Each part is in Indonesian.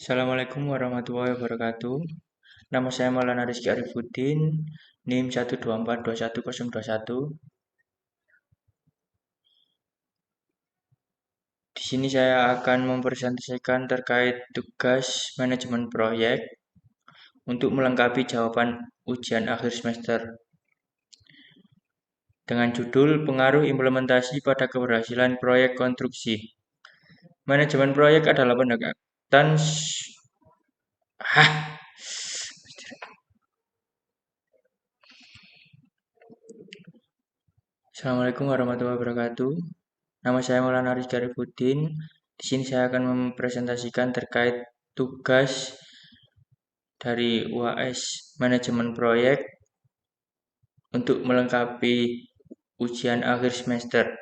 Assalamualaikum warahmatullahi wabarakatuh. Nama saya Maulana Rizky Arifuddin, NIM 1242101. Di sini saya akan mempresentasikan terkait tugas manajemen proyek untuk melengkapi jawaban ujian akhir semester dengan judul Pengaruh Implementasi pada Keberhasilan Proyek Konstruksi. Manajemen proyek adalah pendekatan Assalamualaikum warahmatullahi wabarakatuh. Nama saya Maulana Rizky Arifuddin. Di sini saya akan mempresentasikan terkait tugas dari UAS Manajemen Proyek untuk melengkapi ujian akhir semester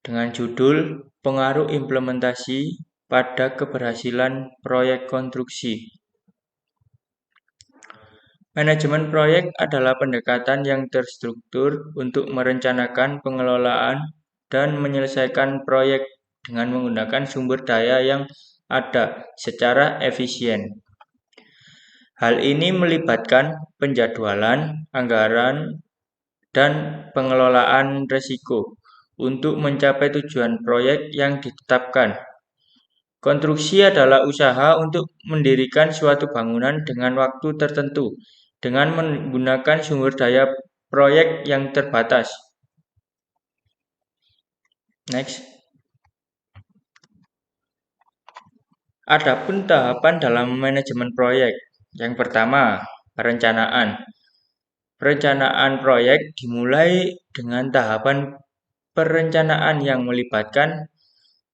dengan judul Pengaruh Implementasi pada Keberhasilan Proyek Konstruksi. Manajemen proyek adalah pendekatan yang terstruktur untuk merencanakan pengelolaan dan menyelesaikan proyek dengan menggunakan sumber daya yang ada secara efisien. Hal ini melibatkan penjadwalan, anggaran, dan pengelolaan risiko untuk mencapai tujuan proyek yang ditetapkan. Konstruksi adalah usaha untuk mendirikan suatu bangunan dengan waktu tertentu dengan menggunakan sumber daya proyek yang terbatas. Next. Adapun tahapan dalam manajemen proyek. Yang pertama, perencanaan. Perencanaan proyek dimulai dengan tahapan perencanaan yang melibatkan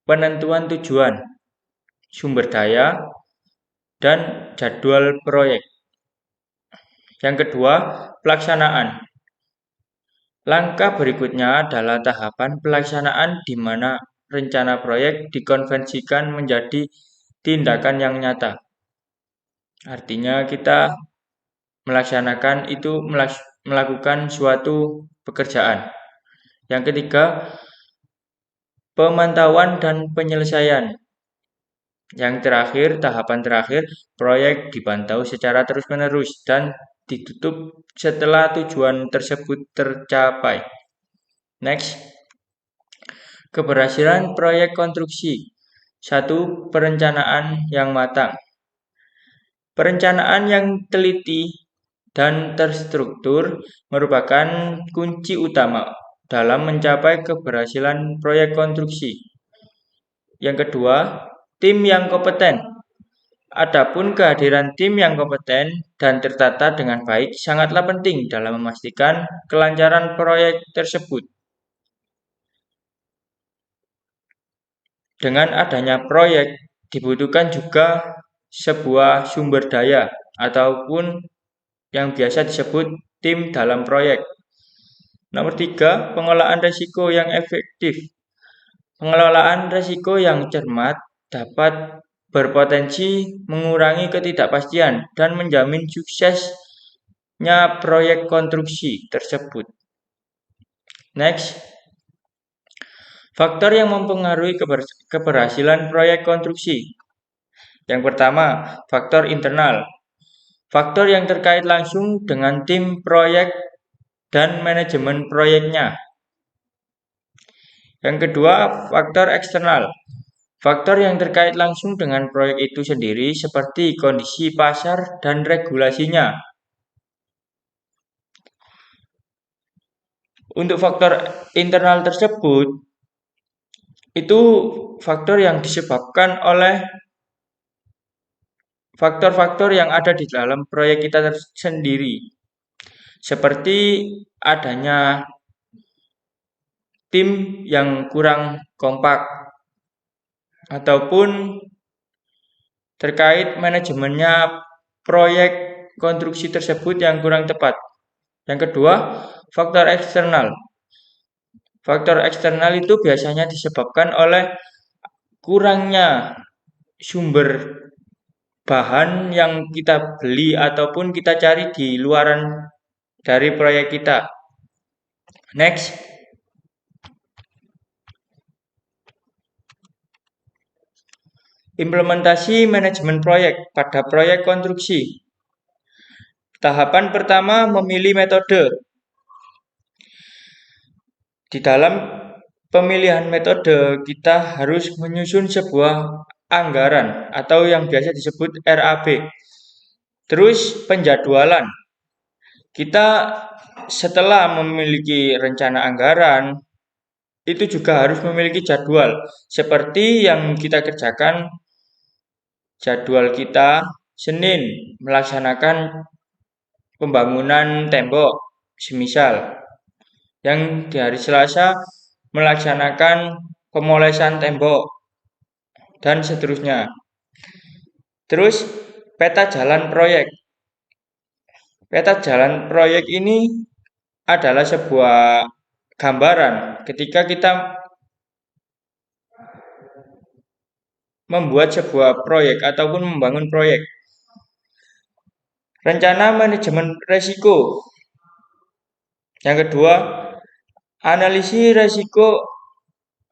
penentuan tujuan, sumber daya, dan jadwal proyek. Yang kedua, pelaksanaan. Langkah berikutnya adalah tahapan pelaksanaan di mana rencana proyek dikonversikan menjadi tindakan yang nyata. Artinya kita melakukan suatu pekerjaan. Yang ketiga, pemantauan dan penyelesaian. Yang terakhir, tahapan terakhir, proyek dipantau secara terus-menerus dan ditutup setelah tujuan tersebut tercapai. Next. Keberhasilan proyek konstruksi. 1. Perencanaan yang matang. Perencanaan yang teliti dan terstruktur merupakan kunci utama dalam mencapai keberhasilan proyek konstruksi. Yang kedua, tim yang kompeten. Adapun kehadiran tim yang kompeten dan tertata dengan baik sangatlah penting dalam memastikan kelancaran proyek tersebut. Dengan adanya proyek, dibutuhkan juga sebuah sumber daya ataupun yang biasa disebut tim dalam proyek. Nomor 3, pengelolaan risiko yang efektif. Pengelolaan risiko yang cermat dapat berpotensi mengurangi ketidakpastian dan menjamin suksesnya proyek konstruksi tersebut. Next. Faktor yang mempengaruhi keberhasilan proyek konstruksi. Yang pertama, faktor internal. Faktor yang terkait langsung dengan tim proyek dan manajemen proyeknya. Yang kedua, faktor eksternal. Faktor yang terkait langsung dengan proyek itu sendiri seperti kondisi pasar dan regulasinya. Untuk faktor internal tersebut, itu faktor yang disebabkan oleh faktor-faktor yang ada di dalam proyek kita sendiri. Seperti adanya tim yang kurang kompak ataupun terkait manajemennya proyek konstruksi tersebut yang kurang tepat. Yang kedua, faktor eksternal. Faktor eksternal itu biasanya disebabkan oleh kurangnya sumber bahan yang kita beli ataupun kita cari di luaran dari proyek kita. Next. Implementasi manajemen proyek pada proyek konstruksi. Tahapan pertama, memilih metode. Di dalam pemilihan metode, kita harus menyusun sebuah anggaran atau yang biasa disebut RAB. Terus penjadwalan. Kita setelah memiliki rencana anggaran, itu juga harus memiliki jadwal. Seperti yang kita kerjakan, jadwal kita Senin melaksanakan pembangunan tembok, semisal. Yang di hari Selasa melaksanakan pemolesan tembok, dan seterusnya. Terus, peta jalan proyek. Peta jalan proyek ini adalah sebuah gambaran ketika kita membuat sebuah proyek ataupun membangun proyek. Rencana manajemen resiko. Yang kedua, analisis resiko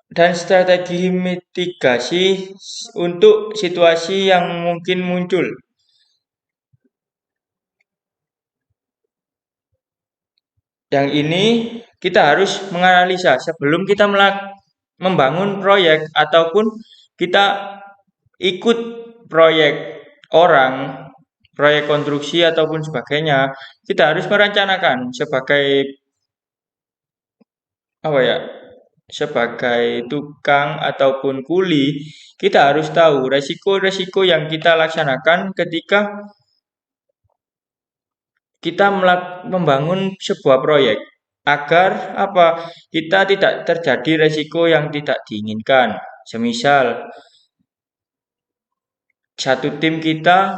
dan strategi mitigasi untuk situasi yang mungkin muncul. Yang ini kita harus menganalisa sebelum kita membangun proyek ataupun kita ikut proyek orang, proyek konstruksi ataupun sebagainya. Kita harus merencanakan sebagai tukang ataupun kuli, kita harus tahu resiko-resiko yang kita laksanakan ketika kita membangun sebuah proyek agar kita tidak terjadi resiko yang tidak diinginkan. Semisal satu tim kita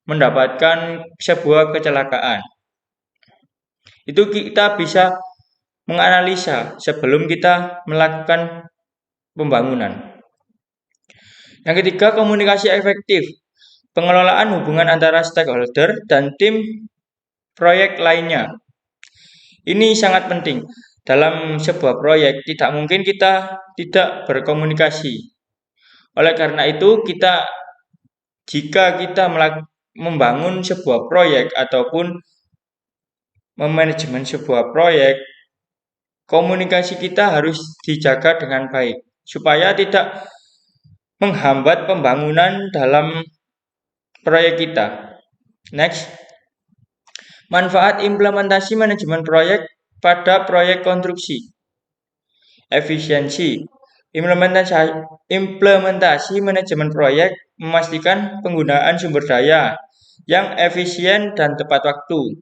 mendapatkan sebuah kecelakaan. Itu kita bisa menganalisa sebelum kita melakukan pembangunan. Yang ketiga, komunikasi efektif. Pengelolaan hubungan antara stakeholder dan tim proyek lainnya. Ini sangat penting. Dalam sebuah proyek tidak mungkin kita tidak berkomunikasi. Oleh karena itu, jika kita membangun sebuah proyek ataupun memanajemen sebuah proyek, komunikasi kita harus dijaga dengan baik supaya tidak menghambat pembangunan dalam proyek kita. Next, manfaat implementasi manajemen proyek pada proyek konstruksi. Efisiensi. Implementasi manajemen proyek memastikan penggunaan sumber daya yang efisien dan tepat waktu.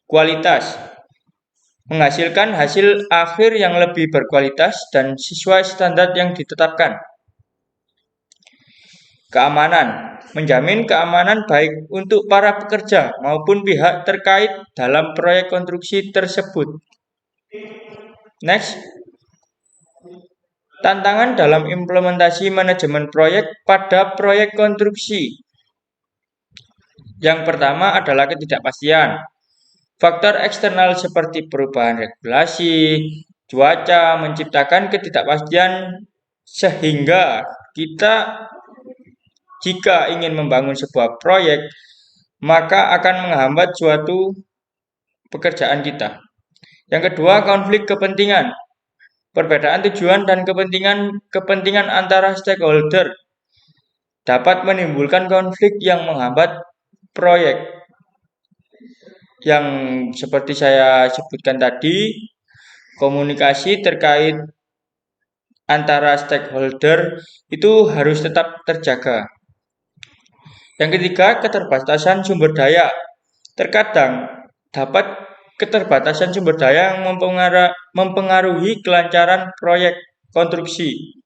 Kualitas. Menghasilkan hasil akhir yang lebih berkualitas dan sesuai standar yang ditetapkan. Keamanan. Menjamin keamanan baik untuk para pekerja maupun pihak terkait dalam proyek konstruksi tersebut. Next, tantangan dalam implementasi manajemen proyek pada proyek konstruksi. Yang pertama adalah ketidakpastian. Faktor eksternal seperti perubahan regulasi, cuaca menciptakan ketidakpastian sehingga kita jika ingin membangun sebuah proyek maka akan menghambat suatu pekerjaan kita. Yang kedua, konflik kepentingan. Perbedaan tujuan dan kepentingan antara stakeholder dapat menimbulkan konflik yang menghambat proyek. Yang seperti saya sebutkan tadi, komunikasi terkait antara stakeholder itu harus tetap terjaga. Yang ketiga, keterbatasan sumber daya. Terkadang dapat keterbatasan sumber daya yang mempengaruhi kelancaran proyek konstruksi.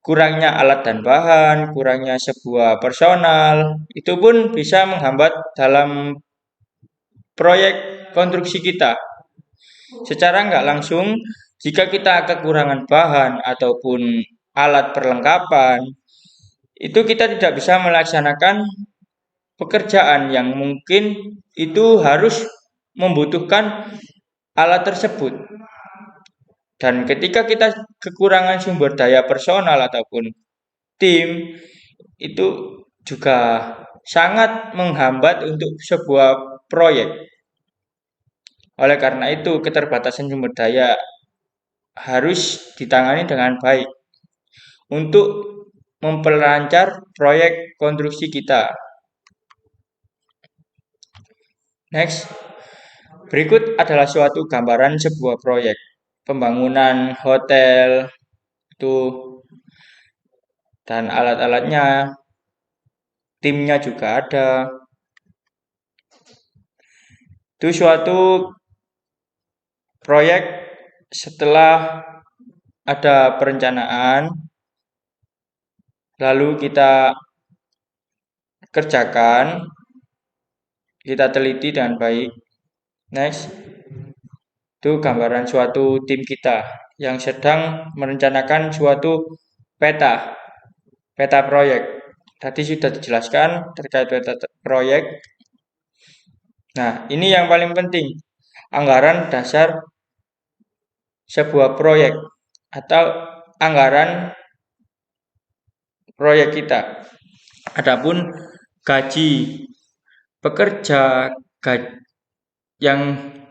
Kurangnya alat dan bahan, kurangnya sebuah personal, itu pun bisa menghambat dalam proyek konstruksi kita. Secara nggak langsung, jika kita kekurangan bahan ataupun alat perlengkapan, itu kita tidak bisa melaksanakan pekerjaan yang mungkin itu harus membutuhkan alat tersebut. Dan ketika kita kekurangan sumber daya personal ataupun tim itu juga sangat menghambat untuk sebuah proyek. Oleh karena itu, keterbatasan sumber daya harus ditangani dengan baik untuk memperlancar proyek konstruksi kita. Next, berikut adalah suatu gambaran sebuah proyek pembangunan hotel itu dan alat-alatnya, timnya juga ada. Itu suatu proyek setelah ada perencanaan, lalu kita kerjakan, kita teliti dengan baik. Next, itu gambaran suatu tim kita yang sedang merencanakan suatu peta proyek. Tadi sudah dijelaskan terkait peta proyek. Nah, ini yang paling penting, anggaran dasar sebuah proyek atau anggaran proyek kita. Adapun gaji pekerja yang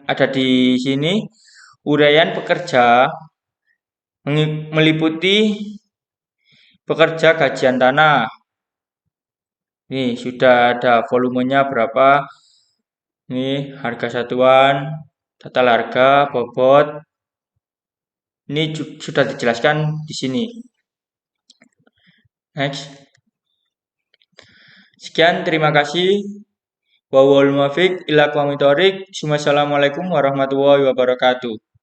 ada di sini, uraian pekerja meliputi pekerja gajian tanah. Nih, sudah ada volumenya berapa. Nih, harga satuan, total harga, bobot. Ini sudah dijelaskan di sini. Next. Sekian, terima kasih. Wallahul muwaffiq ila aqwamit thoriq. Wassalamualaikum warahmatullahi wabarakatuh.